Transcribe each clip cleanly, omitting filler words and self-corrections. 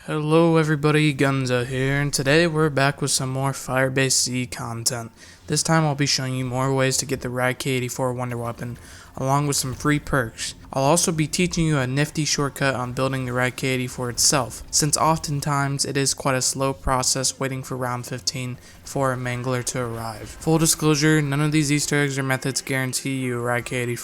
Hello everybody, Guhnza here, and today we're back with some more Firebase Z content. This time I'll be showing you more ways to get the RAI-K wonder weapon, along with some free perks. I'll also be teaching you a nifty shortcut on building the RAI-K itself, since oftentimes it is quite a slow process waiting for round 15 for a Mangler to arrive. Full disclosure, none of these Easter eggs or methods guarantee you a RAI-K,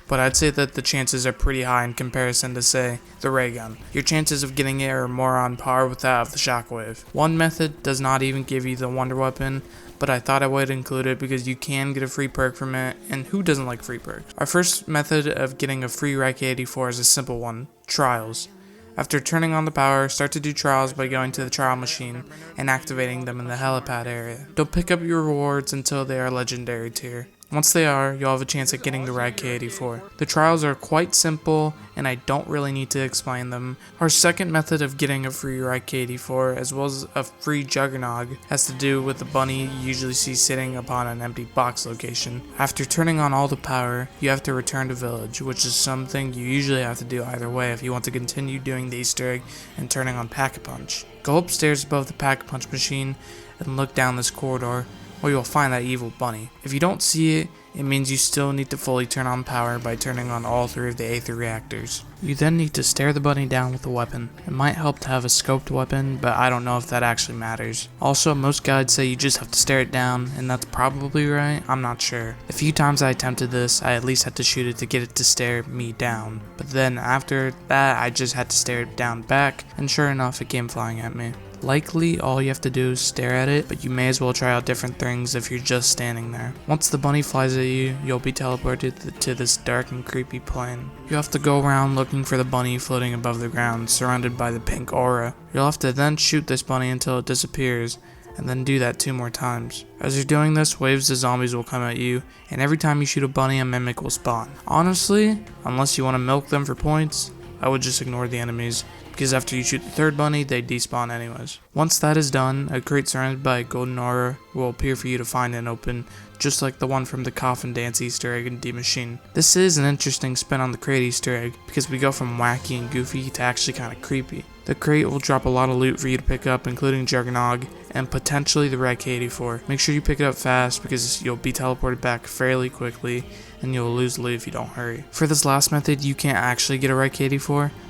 but I'd say that the chances are pretty high in comparison to, say, the ray gun. Your chances of getting it are more on par with that of the shockwave. One method does not even give you the wonder weapon, but I thought I would include it because you can get a free perk from it, and who doesn't like free perks? Our first method of getting a free RAI-K is a simple one: trials. After turning on the power, start to do trials by going to the trial machine and activating them in the helipad area. Don't pick up your rewards until they are legendary tier. Once they are, you'll have a chance at getting the RAI-K. The trials are quite simple, and I don't really need to explain them. Our second method of getting a free RAI-K, as well as a free juggernaut, has to do with the bunny you usually see sitting upon an empty box location. After turning on all the power, you have to return to village, which is something you usually have to do either way if you want to continue doing the Easter egg and turning on Pack-a-Punch. Go upstairs above the Pack-a-Punch machine and look down this corridor, where you'll find that evil bunny. If you don't see it, it means you still need to fully turn on power by turning on all 3 of the Aether reactors. You then need to stare the bunny down with a weapon. It might help to have a scoped weapon, but I don't know if that actually matters. Also, most guides say you just have to stare it down, and that's probably right, I'm not sure. The few times I attempted this, I at least had to shoot it to get it to stare me down. But then after that, I just had to stare it down back, and sure enough, it came flying at me. Likely, all you have to do is stare at it, but you may as well try out different things if you're just standing there. Once the bunny flies at you, you'll be teleported to this dark and creepy plane. You have to go around looking for the bunny floating above the ground, surrounded by the pink aura. You'll have to then shoot this bunny until it disappears, and then do that 2 more times. As you're doing this, waves of zombies will come at you, and every time you shoot a bunny, a mimic will spawn. Honestly, unless you want to milk them for points, I would just ignore the enemies, because after you shoot the 3rd bunny, they despawn anyways. Once that is done, a crate surrounded by a golden aura will appear for you to find and open, just like the one from the coffin dance Easter egg in D Machine. This is an interesting spin on the crate Easter egg, because we go from wacky and goofy to actually kinda creepy. The crate will drop a lot of loot for you to pick up, including Juggernog and potentially the RAI-K. Make sure you pick it up fast because you'll be teleported back fairly quickly and you'll lose loot if you don't hurry. For this last method, you can't actually get a RAI-K,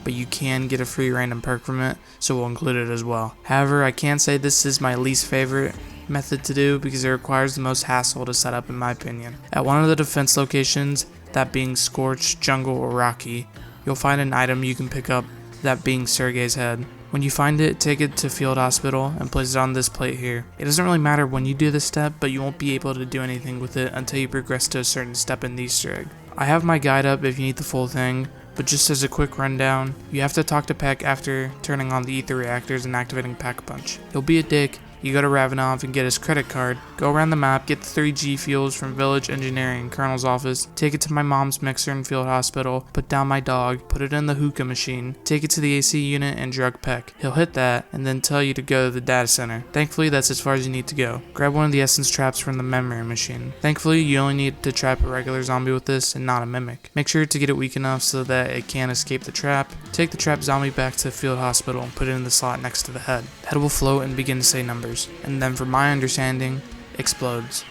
but you can get a free random perk from it, so we'll include it as well. However, I can say this is my least favorite method to do because it requires the most hassle to set up in my opinion. At one of the defense locations, that being Scorched, Jungle, or Rocky, you'll find an item you can pick up, that being SERGEI'S head. When you find it, take it to Field Hospital and place it on this plate here. It doesn't really matter when you do this step, but you won't be able to do anything with it until you progress to a certain step in the Easter egg. I have my guide up if you need the full thing, but just as a quick rundown, you have to talk to Peck after turning on the Aether reactors and activating Pack-a-Punch. He'll be a dick. You go to Ravenov and get his credit card, go around the map, get the 3 G fuels from Village Engineering Colonel's office, take it to my mom's mixer in Field Hospital, put down my dog, put it in the hookah machine, take it to the AC unit and drug Peck. He'll hit that and then tell you to go to the data center. Thankfully, that's as far as you need to go. Grab one of the essence traps from the memory machine. Thankfully, you only need to trap a regular zombie with this and not a mimic. Make sure to get it weak enough so that it can't escape the trap. Take the trapped zombie back to Field Hospital and put it in the slot next to the head. The head will float and begin to say numbers, and then from my understanding, explodes.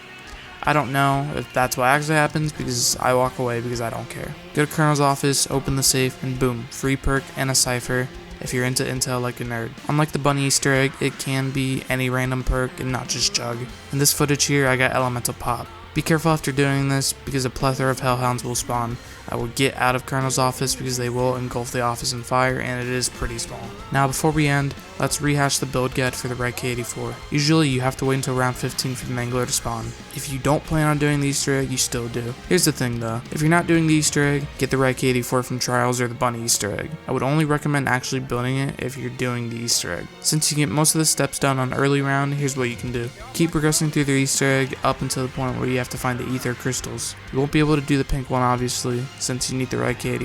I don't know if that's what actually happens because I walk away because I don't care. Go to Colonel's office, open the safe, and boom, free perk and a cipher if you're into intel like a nerd. Unlike the bunny Easter egg, it can be any random perk and not just Jug. In this footage here, I got Elemental Pop. Be careful after doing this because a plethora of hellhounds will spawn. I will get out of Colonel's office because they will engulf the office in fire and it is pretty small. Now before we end, let's rehash the build guide for the RAI-K. Usually you have to wait until round 15 for the Mangler to spawn. If you don't plan on doing the Easter egg, you still do. Here's the thing though, if you're not doing the Easter egg, get the RAI-K from Trials or the bunny Easter egg. I would only recommend actually building it if you're doing the Easter egg. Since you get most of the steps done on early round, here's what you can do. Keep progressing through the Easter egg up until the point where you have to find the Aether crystals. You won't be able to do the pink one obviously, since you need the RAI-K.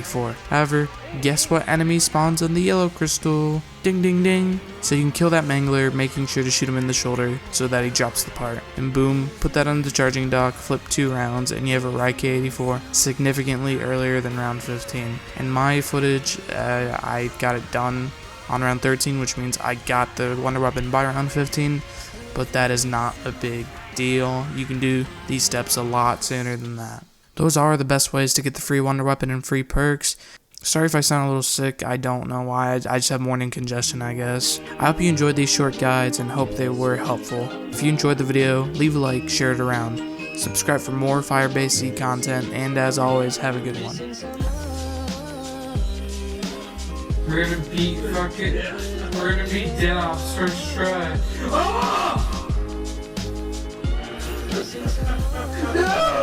However, guess what enemy spawns on the yellow crystal? Ding ding ding. So you can kill that Mangler, making sure to shoot him in the shoulder so that he drops the part. And boom, put that on the charging dock, flip 2 rounds, and you have a RAI-K significantly earlier than round 15. In my footage, I got it done on round 13, which means I got the wonder weapon by round 15, but that is not a big deal. You can do these steps a lot sooner than that. Those are the best ways to get the free wonder weapon and free perks. Sorry if I sound a little sick, I don't know why, I just have morning congestion, I guess. I hope you enjoyed these short guides and hope they were helpful. If you enjoyed the video, leave a like, share it around. Subscribe for more fire-based Z content, and as always, have a good one. We're gonna beat Deops first try. Oh! No!